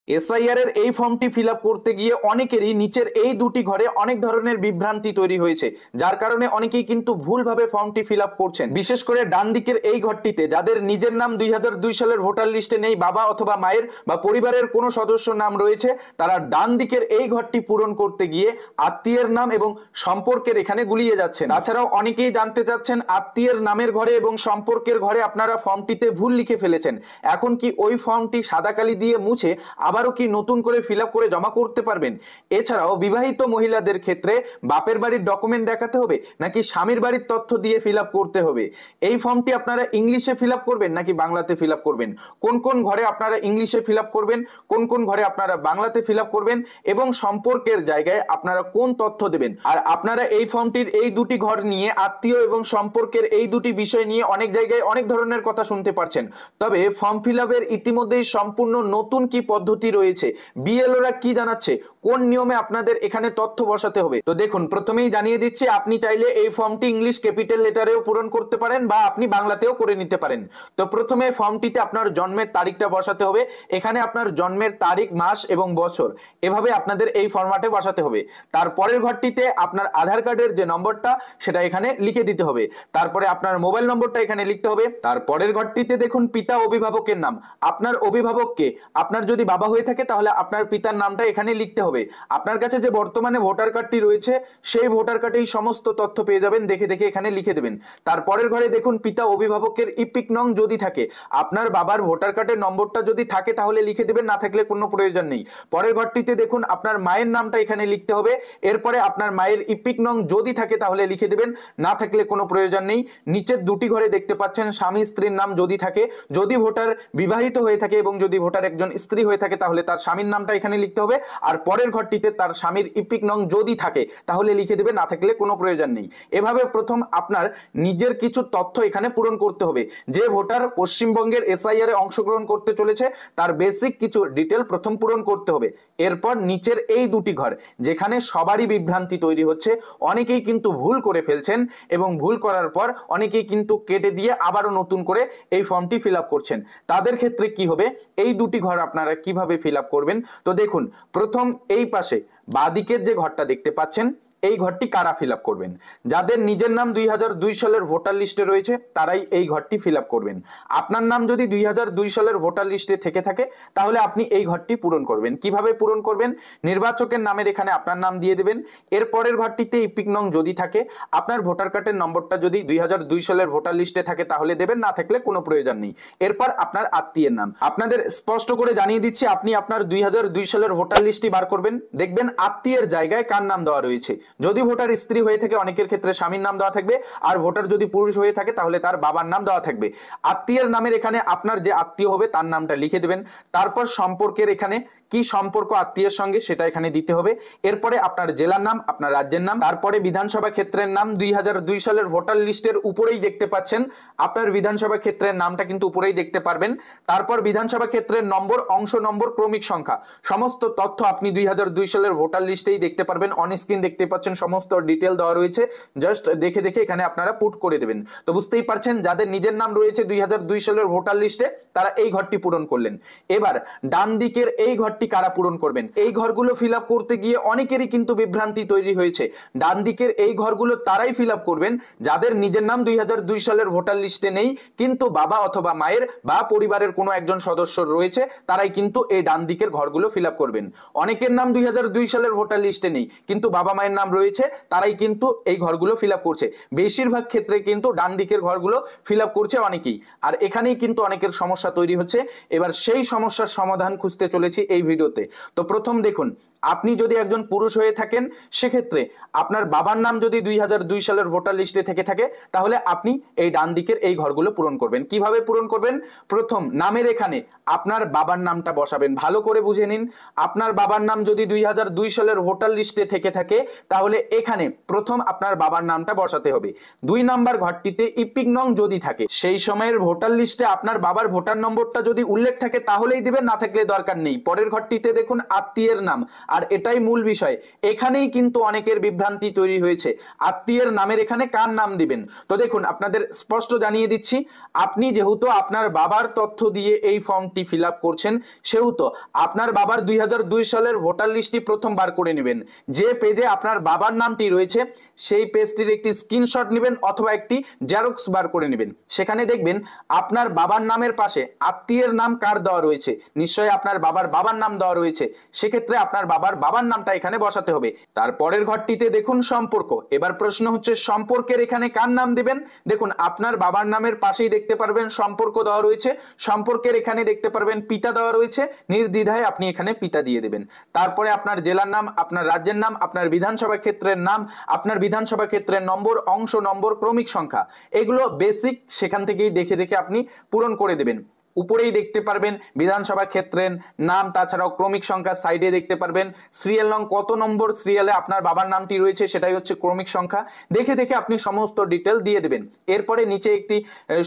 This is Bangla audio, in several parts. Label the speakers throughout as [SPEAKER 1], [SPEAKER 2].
[SPEAKER 1] এসআইআর এর এই ফর্মটি ফিল আপ করতে গিয়ে অনেকেরই নিচের এই দুটি ঘরে অনেক ধরনের বিভ্রান্তি তৈরি হয়েছে, যার কারণে অনেকেই কিন্তু ভুলভাবে ফর্মটি ফিল আপ করছেন। বিশেষ করে ডান দিকের এই ঘরটিতে যাদের নিজের নাম 2002 সালের ভোটার লিস্টে নেই, বাবা অথবা মায়ের বা পরিবারের কোনো সদস্য নাম রয়েছে, তারা ডান দিকের এই ঘরটি পূরণ করতে গিয়ে আত্মীয়ের নাম এবং সম্পর্কের এখানে গুলিয়ে যাচ্ছেন। তাছাড়াও অনেকেই জানতে চাচ্ছেন আত্মীয়ের নামের ঘরে এবং সম্পর্কের ঘরে আপনারা ফর্মটিতে ভুল লিখে ফেলেছেন, এখন কি ওই ফর্মটি সাদা কালি দিয়ে মুছে আবারও কি নতুন করে ফিল আপ করে জমা করতে পারবেন? এছাড়াও বিবাহিত মহিলাদের ক্ষেত্রে বাপের বাড়ির ডকুমেন্ট দেখাতে হবে নাকি স্বামীর বাড়ির তথ্য দিয়ে ফিল আপ করতে হবে? এই ফর্মটি আপনারা ইংলিশে ফিল আপ করবেন নাকি বাংলাতে ফিল আপ করবেন? কোন কোন ঘরে আপনারা ইংলিশে ফিল আপ করবেন, কোন কোন ঘরে আপনারা বাংলাতে ফিল আপ করবেন এবং সম্পর্কের জায়গায় আপনারা কোন তথ্য দেবেন? আর আপনারা এই ফর্মটির এই দুটি ঘর নিয়ে আত্মীয় এবং সম্পর্কের এই দুটি বিষয় নিয়ে অনেক জায়গায় অনেক ধরনের কথা শুনতে পারছেন। তবে ফর্ম ফিল আপের ইতিমধ্যেই সম্পূর্ণ নতুন কি পদ্ধতি রয়েছে, বিএলওরা কি জানাচ্ছে, কোন নিয়মে আপনাদের এখানে তথ্য বসাতে হবে, তো দেখুন প্রথমেই জানিয়ে দিচ্ছি আপনি চাইলে এই ফর্মটি ইংলিশ ক্যাপিটাল লেটারেও পূরণ করতে পারেন বা আপনি বাংলাতেও করে নিতে পারেন। তো প্রথমে ফর্মটিতে আপনার জন্মের তারিখটা বসাতে হবে, এখানে আপনার জন্মের তারিখ, মাস এবং বছর এভাবে আপনাদের এই ফরম্যাটে বসাতে হবে। তারপরের ঘরটিতে আপনার আধার কার্ডের যে নম্বরটা সেটা এখানে লিখে দিতে হবে, তারপরে আপনার মোবাইল নম্বরটা এখানে লিখতে হবে। তারপরের ঘরটিতে দেখুন পিতা অভিভাবকের নাম, আপনার অভিভাবককে, আপনার যদি বাবা হয়ে থাকে তাহলে আপনার পিতার নামটা এখানে লিখতে হবে। আপনার কাছে যে বর্তমানে ভোটার কার্ডটি রয়েছে সেই ভোটার কার্ডে এই সমস্ত তথ্য পেয়ে যাবেন, দেখে দেখে এখানে লিখে দেবেন। তারপরের ঘরে দেখুন পিতা অভিভাবকের ইপিক নং যদি থাকে, আপনার বাবার ভোটার কার্ডের নম্বরটা যদি থাকে তাহলে লিখে দেবেন, না থাকলে কোনো প্রয়োজন নেই। পরের ঘরটিতে দেখুন আপনার মায়ের নামটা এখানে লিখতে হবে, এরপরে আপনার মায়ের ইপিক নং যদি থাকে তাহলে লিখে দেবেন, না থাকলে কোনো প্রয়োজন নেই। নিচের দুটি ঘরে দেখতে পাচ্ছেন স্বামী স্ত্রীর নাম যদি থাকে, যদি ভোটার বিবাহিত হয়ে থাকে এবং যদি ভোটার একজন স্ত্রী হয়ে থাকে তাহলে তার স্বামীর নামটা এখানে লিখতে হবে। আর পরের ঘরটিতে তার স্বামীর ইপিক নং যদি থাকে তাহলে লিখে দেবে, না থাকলে কোনো প্রয়োজন নেই। এভাবে প্রথম আপনার নিজের কিছু তথ্য এখানে পূরণ করতে হবে। যে ভোটার পশ্চিমবঙ্গের এসআইআর এ অংশগ্রহণ করতে চলেছে তার বেসিক কিছু ডিটেল প্রথম পূরণ করতে হবে। এরপর নিচের এই দুটি ঘর যেখানে সবারই বিভ্রান্তি তৈরি হচ্ছে, অনেকেই কিন্তু ভুল করে ফেলছেন এবং ভুল করার পর অনেকেই কিন্তু কেটে দিয়ে আবারও নতুন করে এই ফর্মটি ফিল আপ করছেন, তাদের ক্ষেত্রে কি হবে, এই দুটি ঘর আপনারা কিভাবে ফিল আপ করবেন? তো দেখুন প্রথম এই পাশে বাঁদিকের যে ঘরটা দেখতে পাচ্ছেন এই ঘরটি কারা ফিল আপ করবেন? যাদের নিজের নাম 2002 সালের ভোটার লিস্টে রয়েছে তারাই এই ঘরটি ফিল আপ করবেন। আপনার নাম যদি 2002 সালের ভোটার লিস্টে থেকে থাকে তাহলে আপনি এই ঘরটি পূরণ করবেন। কিভাবে পূরণ করবেন? নির্বাচকের নামের এখানে আপনার নাম দিয়ে দেবেন, এর পরের ঘরটিতে ইপিক নং যদি থাকে, আপনার ভোটার কার্ডের নম্বরটা যদি 2002 সালের ভোটার লিস্টে থাকে তাহলে দেবেন, না থাকলে কোনো প্রয়োজন নেই। এরপর আপনার আত্মীয়ের নাম, আপনাদের স্পষ্ট করে জানিয়ে দিচ্ছি আপনি আপনার 2002 সালের ভোটার লিস্টটি বার করবেন, দেখবেন আত্মীয়ের জায়গায় কার নাম দেওয়া রয়েছে। যদি ভোটার স্ত্রী হয়ে থাকে অনেকের ক্ষেত্রে স্বামীর নাম দেওয়া থাকবে, আর ভোটার যদি পুরুষ হয়ে থাকে তাহলে তার বাবার নাম দেওয়া থাকবে। আত্মীয়ের নামের এখানে আপনার যে আত্মীয় হবে তার নামটা লিখে দেবেন, তারপর সম্পর্কের এখানে কি সম্পর্ক আত্মীয়ের সঙ্গে সেটা এখানে দিতে হবে। এরপরে আপনার জেলার নাম, আপনার রাজ্যের নাম, তারপরে বিধানসভা ক্ষেত্রের নাম 2002 সালের ভোটার লিস্টের উপরেই দেখতে পাচ্ছেন, আপনার বিধানসভা ক্ষেত্রের নামটা কিন্তু উপরেই দেখতে পারবেন। তারপর বিধানসভা ক্ষেত্রের নম্বর, অংশ নম্বর, ক্রমিক সংখ্যা, সমস্ত তথ্য আপনি 2002 সালের ভোটার লিস্টেই দেখতে পারবেন। অন স্ক্রিন দেখতে পাচ্ছেন সমস্ত ডিটেল দেওয়া রয়েছে, জাস্ট দেখে দেখে এখানে আপনারা পুট করে দেবেন। তো বুঝতেই পারছেন যাদের নিজের নাম রয়েছে 2002 সালের ভোটার লিস্টে তারা এই ঘরটি পূরণ করলেন। এবার ডান দিকের এই ঘরটি কারা পূরণ করবেন? এই ঘরগুলো ফিল আপ করতে গিয়ে অনেকেরই কিন্তু বিভ্রান্তি তৈরি হয়েছে। ডান দিকের এই ঘরগুলো তারাই ফিল আপ করবেন যাদের নিজের নাম 2002 সালের ভোটার লিস্টে নেই, কিন্তু বাবা অথবা মায়ের বা পরিবারের কোনো একজন সদস্য রয়েছে, তারাই কিন্তু এই ডান দিকের ঘরগুলো ফিল আপ করবেন। অনেকের নাম 2002 সালের ভোটার লিস্টে নেই কিন্তু বাবা মায়ের নাম রয়েছে, তারাই কিন্তু এই ঘরগুলো ফিল আপ করছে। বেশিরভাগ ক্ষেত্রে কিন্তু ডান দিকের ঘরগুলো ফিল আপ করছে অনেকেই, আর এখানেই কিন্তু অনেকের সমস্যা তৈরি হচ্ছে। এবার সেই সমস্যার সমাধান খুঁজতে চলেছি এই ভিডিওতে। তো প্রথম দেখুন, আপনি যদি একজন পুরুষ হয়ে থাকেন সেক্ষেত্রে আপনার বাবার নাম যদি 2002 সালের ভোটার লিস্টে থেকে থাকে তাহলে আপনি এই ডান দিকের এই ঘরগুলো পূরণ করবেন। কিভাবে পূরণ করবেন? প্রথম নামের এখানে আপনার বাবার নামটা বসাবেন, ভালো করে বুঝে নিন। আপনার বাবার নাম যদি 2002 সালের ভোটার লিস্টে থেকে থাকে তাহলে তাহলে এখানে প্রথম আপনার বাবার নামটা বসাতে হবে। 2 নাম্বার ঘরটিতে ইপিক নং যদি থাকে, সেই সময়ের ভোটার লিস্টে আপনার বাবার ভোটার নম্বরটা যদি উল্লেখ থাকে তাহলেই দিবেন, না থাকলে দরকার নেই। পরের ঘরটিতে দেখুন আত্মীয়ের নাম, আর এটাই মূল বিষয়। এখানেই কিন্তু অনেকের বিভ্রান্তি তৈরি হয়েছে, আত্মীয়ের নামের এখানে কার নাম দিবেন। তো দেখুন আপনাদের স্পষ্ট জানিয়ে দিচ্ছি, আপনি যেহেতু আপনার বাবার তথ্য দিয়ে এই ফর্মটি ফিল আপ করছেন, সেহেতু আপনার বাবার 2002 সালের ভোটার লিস্টটি প্রথম বার করে নেবেন। যে পেজে আপনার বাবার নামটি রয়েছে সেই পেজটির একটি স্ক্রিনশট নেবেন অথবা একটি জেরক্স বার করে নেবেন। সেখানে দেখবেন আপনার বাবার নামের পাশে আত্মীয়ের নাম কার দেওয়া রয়েছে, নিশ্চয়ই আপনার বাবার নাম দেওয়া রয়েছে। সেক্ষেত্রে আপনার বাবার নামটা এখানে বসাতে হবে। তারপরের ঘরটিতে দেখুন সম্পর্ক। এবার প্রশ্ন হচ্ছে সম্পর্কের এখানে কার নাম দিবেন। দেখুন আপনার বাবার নামের পাশেই দেখতে পারবেন সম্পর্ক দেওয়া রয়েছে, সম্পর্কের এখানে দেখতে পারবেন পিতা দেওয়া রয়েছে, নির্দ্বিধায় আপনি এখানে পিতা দিয়ে দেবেন। তারপরে আপনার জেলার নাম, আপনার রাজ্যের নাম, আপনার বিধানসভা ক্ষেত্রের নাম, আপনার বিধানসভা ক্ষেত্রের নম্বর, অংশ নম্বর, ক্রমিক সংখ্যা, এগুলো বেসিক সেখান থেকেই দেখে দেখে আপনি পূরণ করে দেবেন। উপরেই দেখতে পারবেন বিধানসভা ক্ষেত্রের নাম, তাছাড়াও ক্রমিক সংখ্যা সাইডে দেখতে পারবেন, সিরিয়াল নং কত নম্বর সিরিয়ালে আপনার বাবার নামটি রয়েছে সেটাই হচ্ছে ক্রমিক সংখ্যা। দেখে দেখে আপনি সমস্ত ডিটেল দিয়ে দেবেন। এরপরে নিচে একটি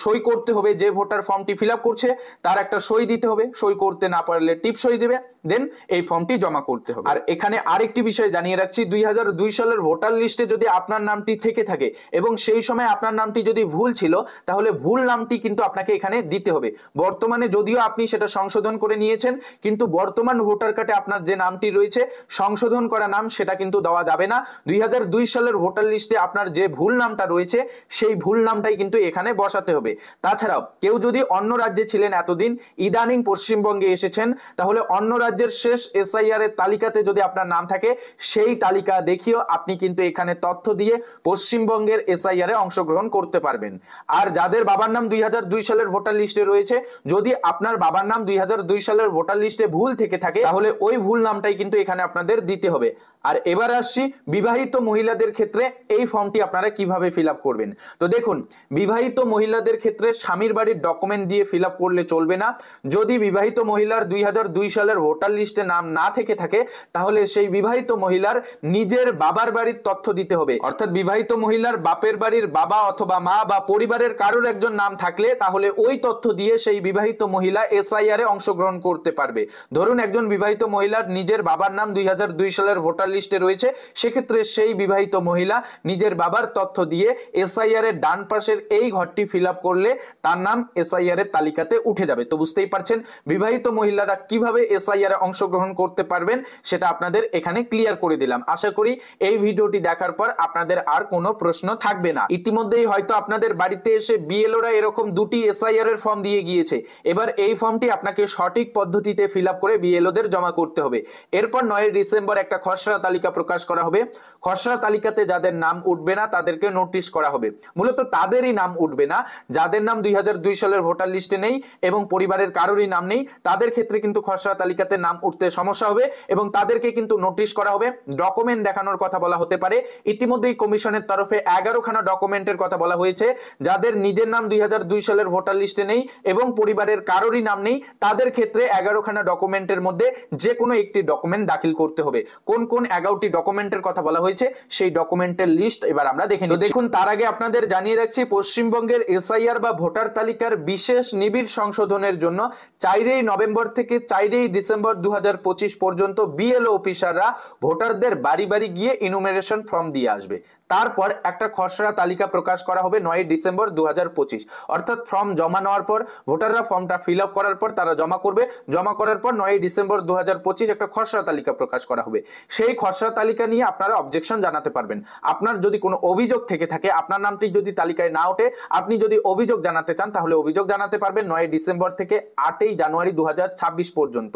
[SPEAKER 1] সই করতে হবে, যে ভোটার ফর্মটি ফিল আপ করছে তার একটা সই দিতে হবে, সই করতে না পারলে টিপ সই দেবে, দেন এই ফর্মটি জমা করতে হবে। আর এখানে আরেকটি বিষয় জানিয়ে রাখছি, 2002 সালের ভোটার লিস্টে যদি আপনার নামটি থেকে থাকে এবং সেই সময় আপনার নামটি যদি ভুল ছিল, তাহলে ভুল নামটি কিন্তু আপনাকে এখানে দিতে হবে। বর্তমানে যদিও আপনি সেটা সংশোধন করে নিয়েছেন, কিন্তু বর্তমান ভোটার কার্ডে আপনার যে নামটি রয়েছে সংশোধন করা নাম, সেটা কিন্তু দেওয়া যাবে না। 2002 সালের ভোটার লিস্টে আপনার যে ভুল নামটা রয়েছে সেই ভুল নামটাই কিন্তু এখানে বসাতে হবে। তাছাড়াও কেউ যদি অন্য রাজ্যে ছিলেন এতদিন, ইদানিং পশ্চিমবঙ্গে এসেছেন, তাহলে অন্য রাজ্যের শেষ এসআইআর এর তালিকাতে যদি আপনার নাম থাকে সেই তালিকা দেখিয়েও আপনি কিন্তু এখানে তথ্য দিয়ে পশ্চিমবঙ্গের এসআইআর এ অংশগ্রহণ করতে পারবেন। আর যাদের বাবার নাম 2002 সালের ভোটার লিস্টে রয়েছে, যদি আপনার বাবার নাম 2002 সালের ভোটার লিস্টে ভুল থেকে থাকে, তাহলে ওই ভুল নামটাই কিন্তু এখানে আপনাদের দিতে হবে। আর এবার আসছি বিবাহিত মহিলাদের ক্ষেত্রে এই ফর্মটি আপনারা কিভাবে ফিল আপ করবেন। তো দেখুন, বিবাহিত মহিলাদের ক্ষেত্রে স্বামীর বাড়ির ডকুমেন্ট দিয়ে ফিল আপ করলে চলবে না। যদি বিবাহিত মহিলার 2002 সালের ভোটার লিস্টে নাম না থেকে থাকে, তাহলে সেই বিবাহিত মহিলার নিজের বাবার বাড়ির তথ্য দিতে হবে। অর্থাৎ বিবাহিত মহিলার বাপের বাড়ির বাবা অথবা মা বা পরিবারের কারোর একজন নাম থাকলে, তাহলে ওই তথ্য দিয়ে সেই বিবাহিত মহিলা এসআইআর এ অংশগ্রহণ করতে পারবে। ধরুন একজন বিবাহিত মহিলার নিজের বাবার নাম 2002 সালের ভোটার লিস্টে রয়েছে, সেক্ষেত্রে সেই বিবাহিত মহিলা নিজের বাবার তথ্য দিয়ে এসআইআর এর ডান পাশের এই ঘরটি ফিল আপ করলে তার নাম এসআইআর এর তালিকাতে উঠে যাবে। তো বুঝতেই পারছেন বিবাহিত মহিলারা কিভাবে এসআইআর এ অংশগ্রহণ করতে পারবেন, সেটা আপনাদের এখানে ক্লিয়ার করে দিলাম। আশা করি এই ভিডিওটি দেখার পর আপনাদের আর কোনো প্রশ্ন থাকবে না। ইতিমধ্যেই হয়তো আপনাদের বাড়িতে এসে বিএলওরা এরকম দুটি এসআইআর এর ফর্ম দিয়ে গিয়েছে। এবার এই ফর্মটি আপনাকে সঠিক পদ্ধতিতে ফিল আপ করে বিএলওদের জমা করতে হবে। এরপর 9 ডিসেম্বর একটা খসড়া তালিকা প্রকাশ করা হবে। খসড়া তালিকাতে যাদের নাম উঠবে না তাদেরকে নোটিশ করা হবে। মূলত তাদেরই নাম উঠবে না, যাদের নাম 2002 সালের ভোটার লিস্টে নেই এবং পরিবারের কারোরই নাম নেই, তাদের ক্ষেত্রে কিন্তু খসড়া তালিকাতে নাম উঠতে সমস্যা হবে এবং তাদেরকে কিন্তু নোটিশ করা হবে। ডকুমেন্ট দেখানোর কথা বলা হতে পারে। ইতিমধ্যেই কমিশনের তরফে 11খানা ডকুমেন্টের কথা বলা হয়েছে। যাদের নিজের নাম 2002 সালের ভোটার লিস্টে নেই এবং পরিবারের কারোরই নাম নেই, তাদের ক্ষেত্রে 11খানা ডকুমেন্টের মধ্যে যে কোনো একটি ডকুমেন্ট দাখিল করতে হবে। কোন কোন 11টি ডকুমেন্টের কথা বলা হয়েছে সেই ডকুমেন্টের লিস্ট এবার আমরা দেখে নিই। দেখুন, তার আগে আপনাদের জানিয়ে রাখছি, পশ্চিমবঙ্গের এসআইআর বা ভোটার তালিকার বিশেষ নিবিড় সংশোধনের জন্য 4 নভেম্বর থেকে 4 ডিসেম্বর 2025 পর্যন্ত বিএলও অফিসাররা ভোটারদের বাড়ি বাড়ি গিয়ে ইনুমারেশন ফর্ম দিয়ে আসবে। তারপর একটা খসড়া তালিকা প্রকাশ করা হবে 9 ডিসেম্বর 2025। অর্থাৎ ফর্ম জমা নেওয়ার পর ভোটাররা ফর্মটা ফিল আপ করার পর তারা জমা করবে। জমা করার পর 9 ডিসেম্বর 2025 একটা খসড়া তালিকা প্রকাশ করা হবে। সেই খসড়া তালিকা নিয়ে আপনারা অবজেকশন জানাতে পারবেন। আপনার যদি কোনো অভিযোগ থেকে থাকে, আপনার নামটি যদি তালিকায় না ওঠে, আপনি যদি অভিযোগ জানাতে চান তাহলে অভিযোগ জানাতে পারবেন 9 ডিসেম্বর থেকে 8 জানুয়ারি 2026 পর্যন্ত।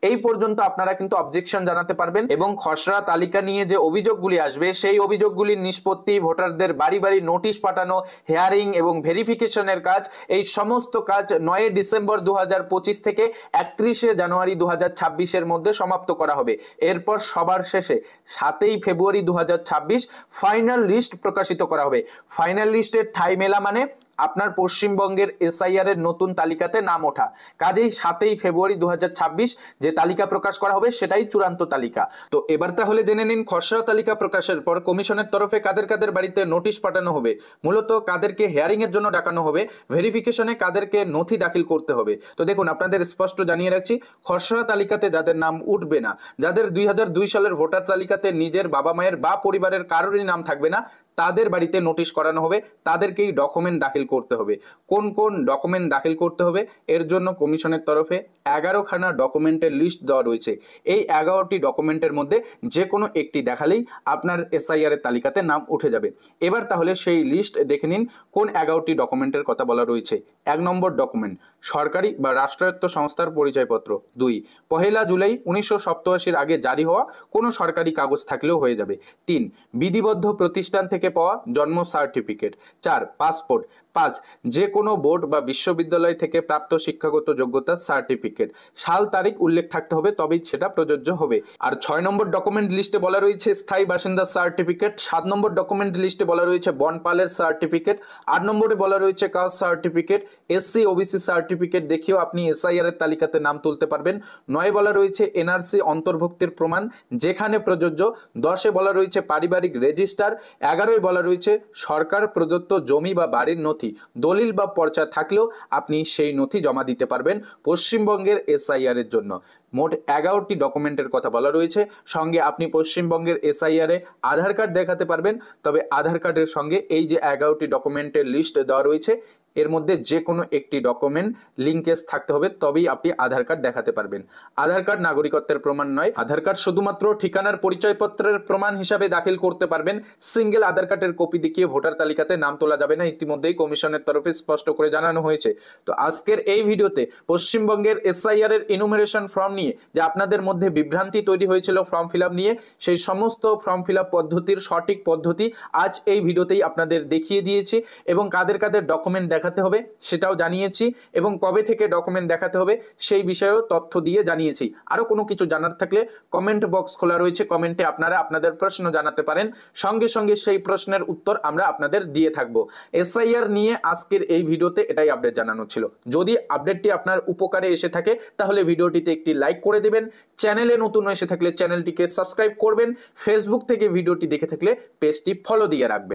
[SPEAKER 1] এই পর্যন্ত আপনারা কিন্তু অবজেকশন জানাতে পারবেন এবং খসড়া তালিকা নিয়ে যে অভিযোগগুলি আসবে সেই অভিযোগগুলির নিষ্পত্তি, ভোটারদের বাড়ি বাড়ি নোটিশ পাঠানো, হিয়ারিং এবং ভেরিফিকেশনের কাজ, এই সমস্ত কাজ 9 ডিসেম্বর 2025 থেকে 31 জানুয়ারি 2026 এর মধ্যে সমাপ্ত করা হবে। এরপর সবার শেষে 7 ফেব্রুয়ারি 2026 ফাইনাল লিস্ট প্রকাশিত করা হবে। ফাইনাল লিস্টের ঠাঁই মেলা মানে আপনার পশ্চিমবঙ্গের এসআইআর এর নতুন তালিকাতে নাম ওঠা। কাজেই 7ই ফেব্রুয়ারি 2026 যে তালিকা প্রকাশ করা হবে সেটাই চূড়ান্ত তালিকা। তো এবার তাহলে জেনে নিন খসড়া তালিকা প্রকাশের পর কমিশনের তরফে কাদের কাদের বাড়িতে নোটিশ পাঠানো হবে, মূলত কাদেরকে হিয়ারিং এর জন্য ডাকানো হবে, ভেরিফিকেশনে কাদেরকে নথি দাখিল করতে হবে। তো দেখুন, আপনাদের স্পষ্ট জানিয়ে রাখছি, খসড়া তালিকাতে যাদের নাম উঠবে না, যাদের 2002 সালের ভোটার তালিকাতে নিজের বাবা মায়ের বা পরিবারের কারোরই নাম থাকবে না, তাদের বাড়িতে নোটিশ করানো হবে, তাদেরকেই ডকুমেন্ট দাখিল করতে হবে। কোন কোন ডকুমেন্ট দাখিল করতে হবে এর জন্য কমিশনের তরফে 11খানা ডকুমেন্টের লিস্ট দেওয়া রয়েছে। এই 11টি ডকুমেন্টের মধ্যে যে কোনো একটি দেখালেই আপনার এসআইআর এর তালিকাতে নাম উঠে যাবে। এবার তাহলে সেই লিস্ট দেখে নিন কোন 11টি ডকুমেন্টের কথা বলা রয়েছে। 1 নম্বর ডকুমেন্ট, সরকারি বা রাষ্ট্রায়ত্ত সংস্থার পরিচয়পত্র। 2, 1 জুলাই 1987 আগে জারি হওয়া কোনো সরকারি কাগজ থাকলেও হয়ে যাবে। 3, বিধিবদ্ধ প্রতিষ্ঠান থেকে পাওয়া জন্ম সার্টিফিকেট। 4, পাসপোর্ট। 5, যে কোনো বোর্ড বা বিশ্ববিদ্যালয় থেকে প্রাপ্ত শিক্ষাগত যোগ্যতার সার্টিফিকেট। সাল তারিখ উল্লেখ থাকতে হবে, তবেই সেটা প্রযোজ্য হবে। আর 6 নম্বর ডকুমেন্ট লিস্টে বলা রয়েছে স্থায়ী বাসিন্দার সার্টিফিকেট। 7 নম্বর ডকুমেন্ট লিস্টে বলা রয়েছে বনপালের সার্টিফিকেট। 8 নম্বরে বলা রয়েছে caste certificate. SC OBC certificate দেখিয়েও আপনি এসআইআর এর তালিকাতে নাম তুলতে পারবেন। 9 বলা রয়েছে এনআরসি অন্তর্ভুক্তির প্রমাণ যেখানে প্রযোজ্য। 10 বলা রয়েছে পারিবারিক রেজিস্টার। 11 বলা রয়েছে সরকার প্রদত্ত জমি বা বাড়ির নথি, দলিল বা পর্চা থাকলেও আপনি সেই নথি জমা দিতে পারবেন পশ্চিমবঙ্গের এসআইআর এর জন্য। মোট 11টি ডকুমেন্টের কথা বলা রয়েছে। সঙ্গে আপনি পশ্চিমবঙ্গের এসআইআর এ আধার কার্ড দেখাতে পারবেন। তবে আধার কার্ডের সঙ্গে এই যে 11টি ডকুমেন্টের লিস্ট দেওয়া রয়েছে এর মধ্যে যে কোনো একটি ডকুমেন্ট লিঙ্কেজ থাকতে হবে, তবেই আপনি আধার কার্ড দেখাতে পারবেন। আধার কার্ড নাগরিকত্বের প্রমাণ নয়। আধার কার্ড শুধুমাত্র ঠিকানার পরিচয়পত্রের প্রমাণ হিসাবে দাখিল করতে পারবেন। সিঙ্গেল আধার কার্ডের কপি দেখিয়ে ভোটার তালিকাতে নাম তোলা যাবে না, ইতিমধ্যেই কমিশনের তরফে স্পষ্ট করে জানানো হয়েছে। তো আজকের এই ভিডিওতে পশ্চিমবঙ্গের এসআইআর এর ইনুমারেশন ফর্ম নিয়ে যে আপনাদের মধ্যে বিভ্রান্তি তৈরি হয়েছিল ফর্ম ফিল আপ নিয়ে, সেই সমস্ত ফর্ম ফিল আপ পদ্ধতির সঠিক পদ্ধতি আজ এই ভিডিওতেই আপনাদের দেখিয়ে দিয়েছি, এবং কাদের কাদের ডকুমেন্ট দেখাতে হবে সেটাও জানিয়েছি, এবং কবে থেকে ডকুমেন্ট দেখাতে হবে সেই বিষয়েও তথ্য দিয়ে জানিয়েছি। আরো কোনো কিছু জানার থাকলে কমেন্ট বক্স খোলা রয়েছে, কমেন্টে আপনারা আপনাদের প্রশ্ন জানাতে পারেন, সঙ্গে সঙ্গে সেই প্রশ্নের উত্তর আমরা আপনাদের দিয়ে থাকব। এসআইআর নিয়ে আজকের এই ভিডিওতে এটাই আপডেট জানানো ছিল। যদি আপডেটটি আপনার উপকারে এসে থাকে তাহলে ভিডিওটিতে একটি লাইক করে দেবেন, চ্যানেলে নতুন এসে থাকলে চ্যানেলটিকে সাবস্ক্রাইব করবেন, ফেসবুক থেকে ভিডিওটি দেখে থাকলে পেজটি ফলো দিয়ে রাখবেন।